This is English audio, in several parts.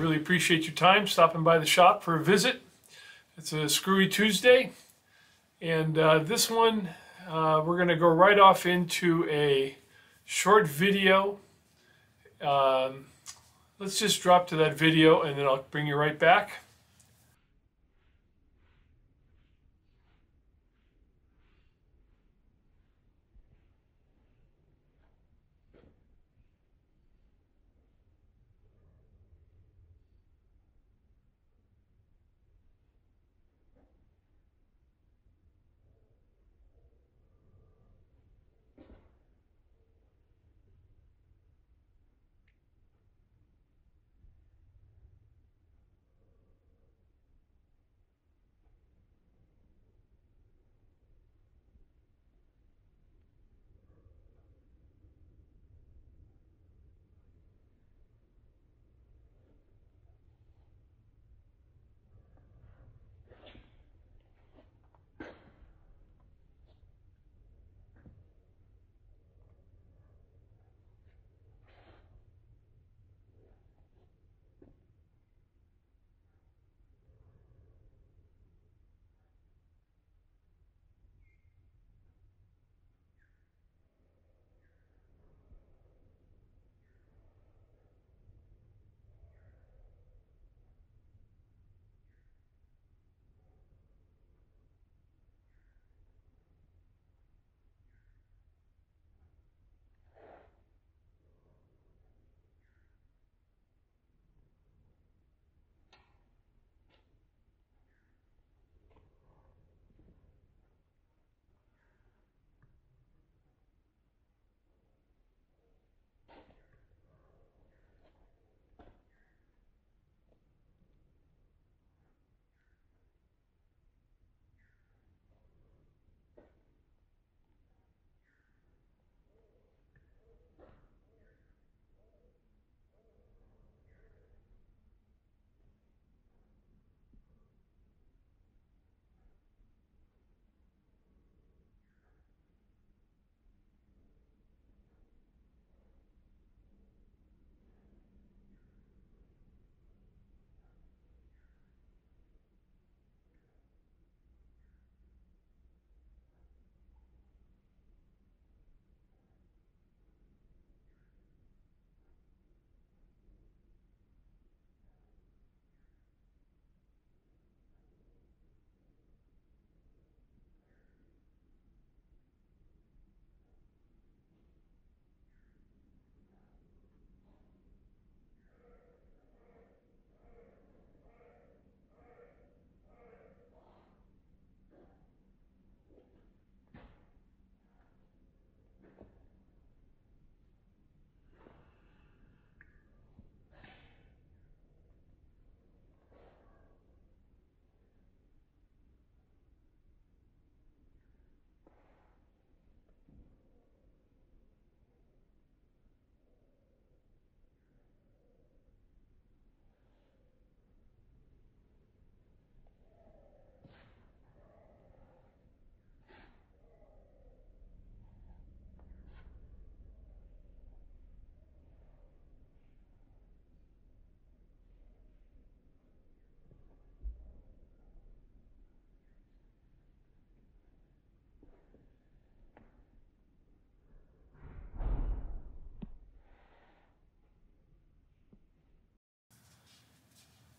really appreciate your time stopping by the shop for a visit. It's a Screwy Tuesday, and this one we're going to go right off into a short video. Let's just drop to that video and then I'll bring you right back.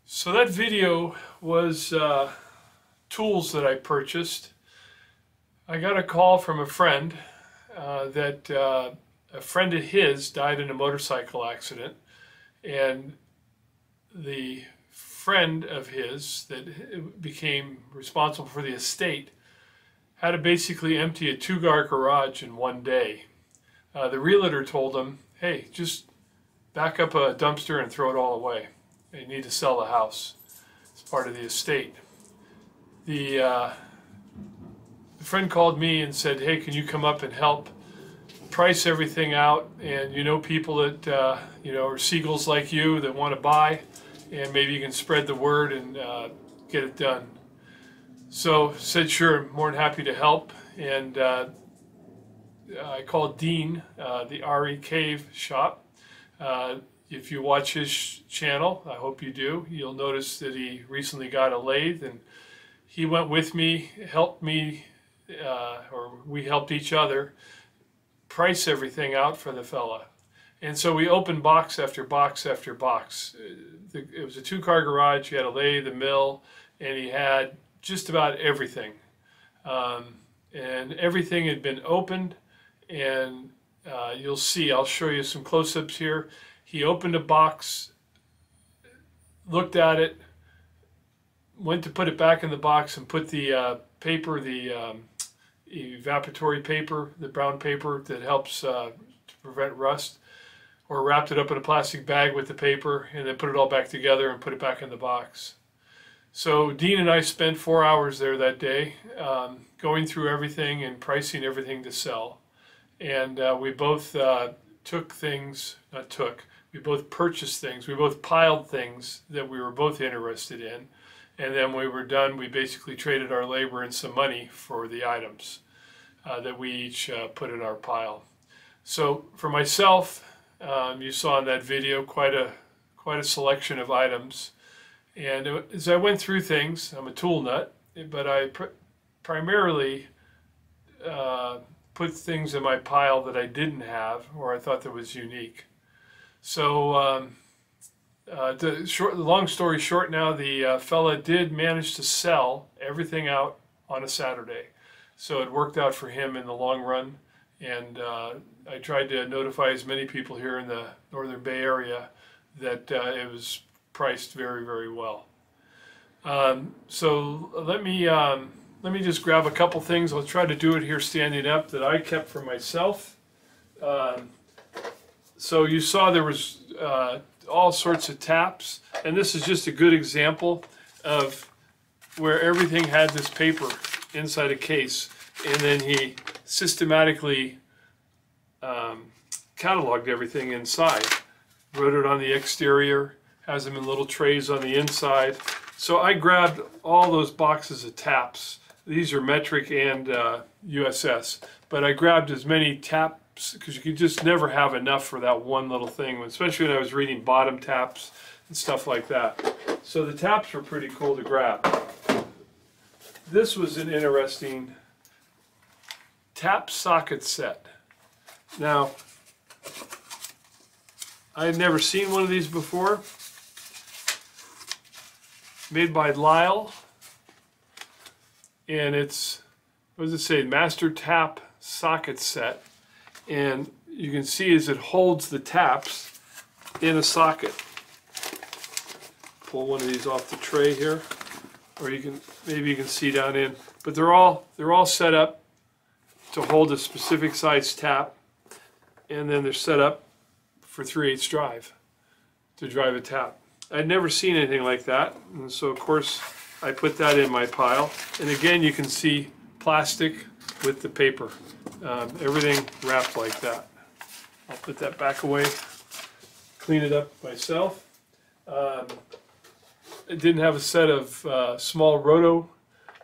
So that video was tools that I purchased. I got a call from a friend that a friend of his died in a motorcycle accident, and the friend of his that became responsible for the estate had to basically empty a two-car garage in one day. The realtor told him, hey, just back up a dumpster and throw it all away. They need to sell the house. It's part of the estate. The friend called me and said, hey, can you come up and help price everything out? And you know people that are seagulls like you that want to buy, and maybe you can spread the word and get it done. So said, sure, more than happy to help. And I called Dean, the RE Cave shop. if you watch his channel, I hope you do, you'll notice that he recently got a lathe, and he went with me, helped me, or we helped each other price everything out for the fella. And so we opened box after box after box. It was a two-car garage. He had a lathe, a mill, and he had just about everything. And everything had been opened, and you'll see, I'll show you some close-ups here. He opened a box, looked at it, went to put it back in the box and put the paper, the evaporatory paper, the brown paper that helps to prevent rust, or wrapped it up in a plastic bag with the paper and then put it all back together and put it back in the box. So Dean and I spent 4 hours there that day, going through everything and pricing everything to sell. And we both we both purchased things, we both piled things that we were both interested in. And then when we were done, we basically traded our labor and some money for the items that we each put in our pile. So for myself, you saw in that video quite a selection of items. And as I went through things, I'm a tool nut, but I primarily put things in my pile that I didn't have or I thought that was unique. So long story short now, the fella did manage to sell everything out on a Saturday. So it worked out for him in the long run. And I tried to notify as many people here in the Northern Bay Area that it was priced very, very well. So let me just grab a couple things. I'll try to do it here standing up that I kept for myself. So you saw there was all sorts of taps, and this is just a good example of where everything had this paper inside a case, and then he systematically cataloged everything inside, wrote it on the exterior, has them in little trays on the inside. So I grabbed all those boxes of taps. These are metric and USS, but I grabbed as many taps because you could just never have enough for that one little thing, especially when I was reading bottom taps and stuff like that. So the taps were pretty cool to grab. This was an interesting tap socket set. Now, I had never seen one of these before. Made by Lyle, and it's, what does it say, master tap socket set. And you can see as it holds the taps in a socket. Pull one of these off the tray here, or maybe you can see down in. But they're all set up to hold a specific size tap, and then they're set up for 3/8 drive to drive a tap. I'd never seen anything like that, and so of course I put that in my pile. And again, you can see plastic with the paper, everything wrapped like that. I'll put that back away, clean it up myself. I didn't have a set of small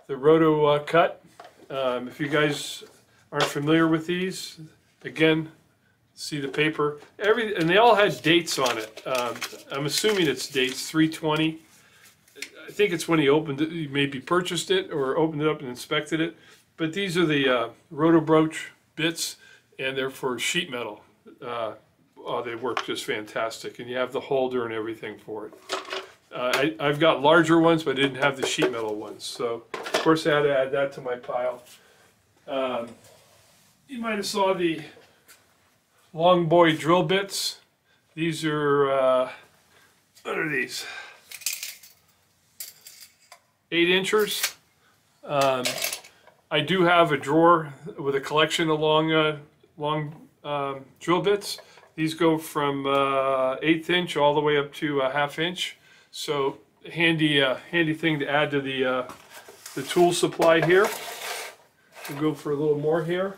the roto cut. If you guys aren't familiar with these, again, see the paper. And they all had dates on it. I'm assuming it's dates 3/20. I think it's when he opened it, he maybe purchased it or opened it up and inspected it. But these are the roto broach bits, and they're for sheet metal. Oh, they work just fantastic, and you have the holder and everything for it. I've got larger ones, but I didn't have the sheet metal ones. So, of course, I had to add that to my pile. You might have saw the long boy drill bits. These are, what are these? 8-inchers. I do have a drawer with a collection of long drill bits. These go from 1/8 inch all the way up to a 1/2 inch. So handy thing to add to the tool supply here. We'll go for a little more here.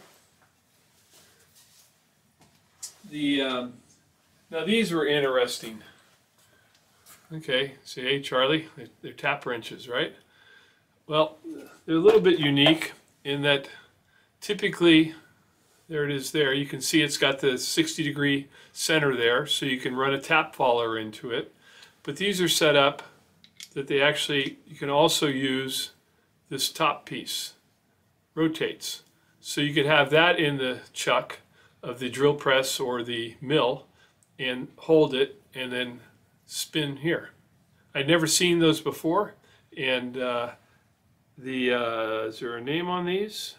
Now these were interesting. Okay, say, hey Charlie, they're tap wrenches, right? Well, they're a little bit unique in that typically there it is there. You can see it's got the 60-degree center there, so you can run a tap follower into it. But these are set up that you can also use this top piece. Rotates. So you could have that in the chuck of the drill press or the mill and hold it and then spin here. I'd never seen those before, and is there a name on these?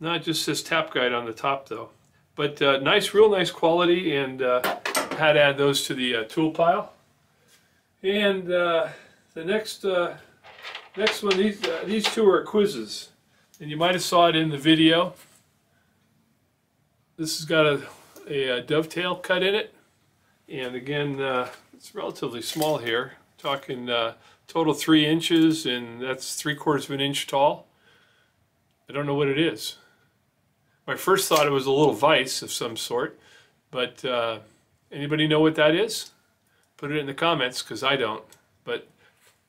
No, it just says Tap Guide on the top though. But real nice quality, and had to add those to the tool pile. And the next one, these two are quizzes, and you might have saw it in the video. This has got a dovetail cut in it, and again, it's relatively small here. Talking total 3 inches, and that's 3/4 of an inch tall. I don't know what it is. My first thought it was a little vise of some sort, but anybody know what that is? Put it in the comments, because I don't. But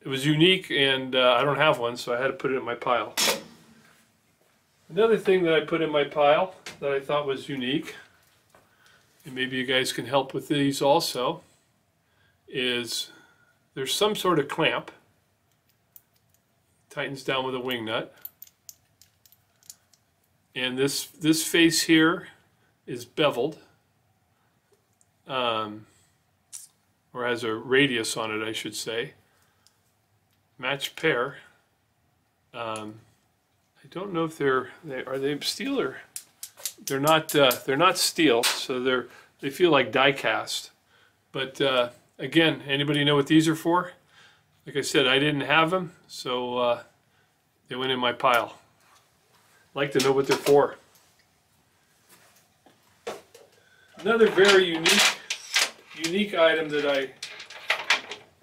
it was unique, and I don't have one, so I had to put it in my pile. Another thing that I put in my pile that I thought was unique, and maybe you guys can help with these also, is there's some sort of clamp. Tightens down with a wing nut. And this face here is beveled, or has a radius on it, I should say. Matched pair. I don't know if are they steel or they're not steel, so they feel like die cast. But again, anybody know what these are for? Like I said, I didn't have them, so they went in my pile. Like to know what they're for. Another very unique item that I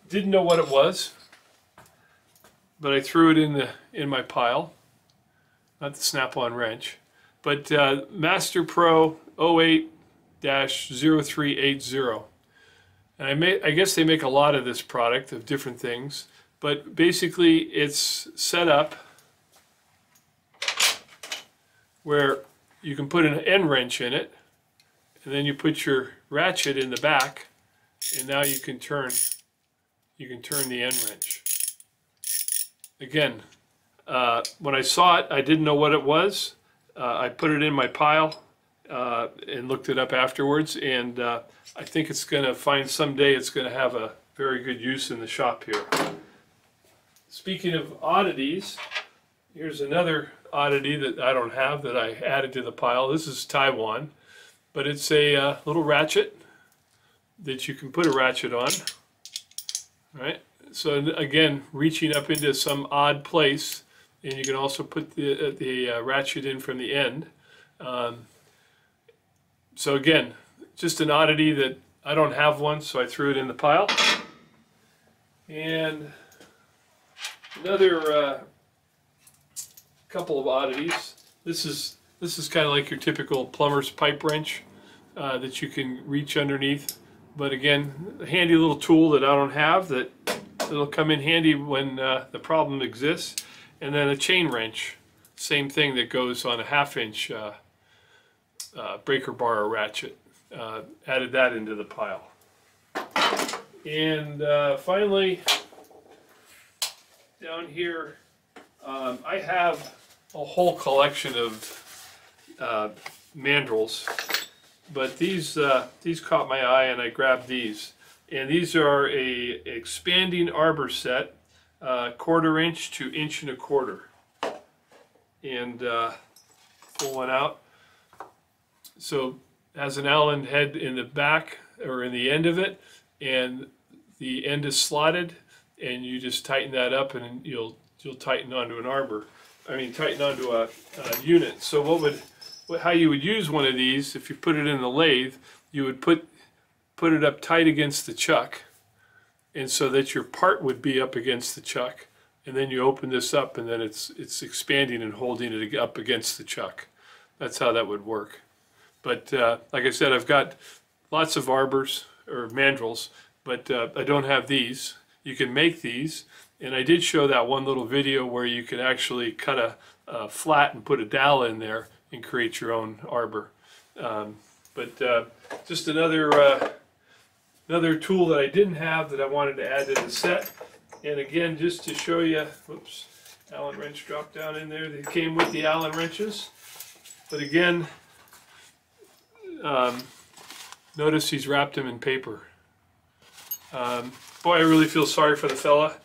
didn't know what it was, but I threw it in my pile. Not the snap-on wrench, but Master Pro 08-0380. And I guess they make a lot of this product of different things, but basically it's set up where you can put an end wrench in it, and then you put your ratchet in the back, and now you can turn the end wrench. Again, when I saw it, I didn't know what it was. I put it in my pile and looked it up afterwards, and I think it's going to someday it's going to have a very good use in the shop here. Speaking of oddities, here's another oddity that I don't have that I added to the pile. This is Taiwan, but it's a little ratchet that you can put a ratchet on. Right? So again, reaching up into some odd place, and you can also put the ratchet in from the end. So again, just an oddity that I don't have one, so I threw it in the pile. And another couple of oddities. This is kind of like your typical plumber's pipe wrench that you can reach underneath. But again, a handy little tool that I don't have that'll come in handy when the problem exists. And then a chain wrench, same thing, that goes on a 1/2 inch breaker bar or ratchet. Added that into the pile. And finally, down here, I have a whole collection of mandrels, but these caught my eye, and I grabbed these. And these are a expanding arbor set, 1/4 inch to 1 1/4 inch, and pull one out. So it has an Allen head in the back, or in the end of it, and the end is slotted, and you just tighten that up, and you'll tighten onto an arbor. I mean, tighten onto a unit. So how you would use one of these, if you put it in the lathe, you would put it up tight against the chuck, and so that your part would be up against the chuck, and then you open this up, and then it's expanding and holding it up against the chuck. That's how that would work. But like I said, I've got lots of arbors or mandrels, but I don't have these. You can make these, and I did show that one little video where you can actually cut a flat and put a dowel in there and create your own arbor. Just another tool that I didn't have that I wanted to add to the set. And again, just to show you, whoops, Allen wrench dropped down in there. They came with the Allen wrenches. But again, notice he's wrapped them in paper. Boy, I really feel sorry for the fella.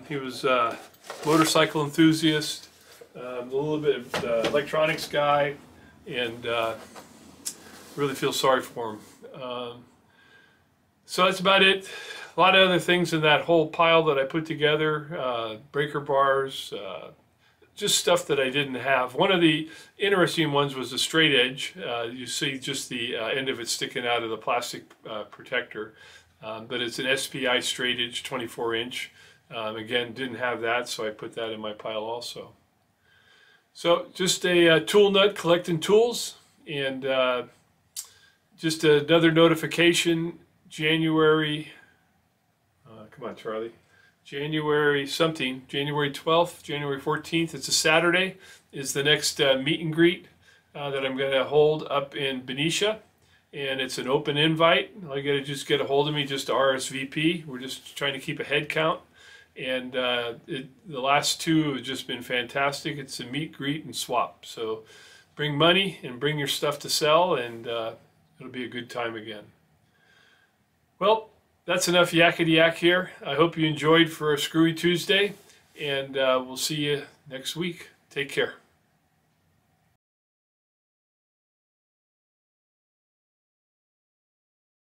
He was a motorcycle enthusiast, a little bit of electronics guy, and really feel sorry for him. So that's about it. A lot of other things in that whole pile that I put together, breaker bars, just stuff that I didn't have. One of the interesting ones was the straight edge. You see just the end of it sticking out of the plastic protector. But it's an SPI straight edge, 24-inch. Again, didn't have that, so I put that in my pile also. So just a tool nut collecting tools, and just another notification, January, come on Charlie, January 12th, January 14th, it's a Saturday, is the next meet and greet that I'm going to hold up in Benicia. And it's an open invite. All you got to just get a hold of me, just to RSVP. We're just trying to keep a head count. And the last two have just been fantastic. It's a meet, greet, and swap. So bring money and bring your stuff to sell, and it'll be a good time again. Well, that's enough yakety yak here. I hope you enjoyed for a Screwy Tuesday, and we'll see you next week. Take care.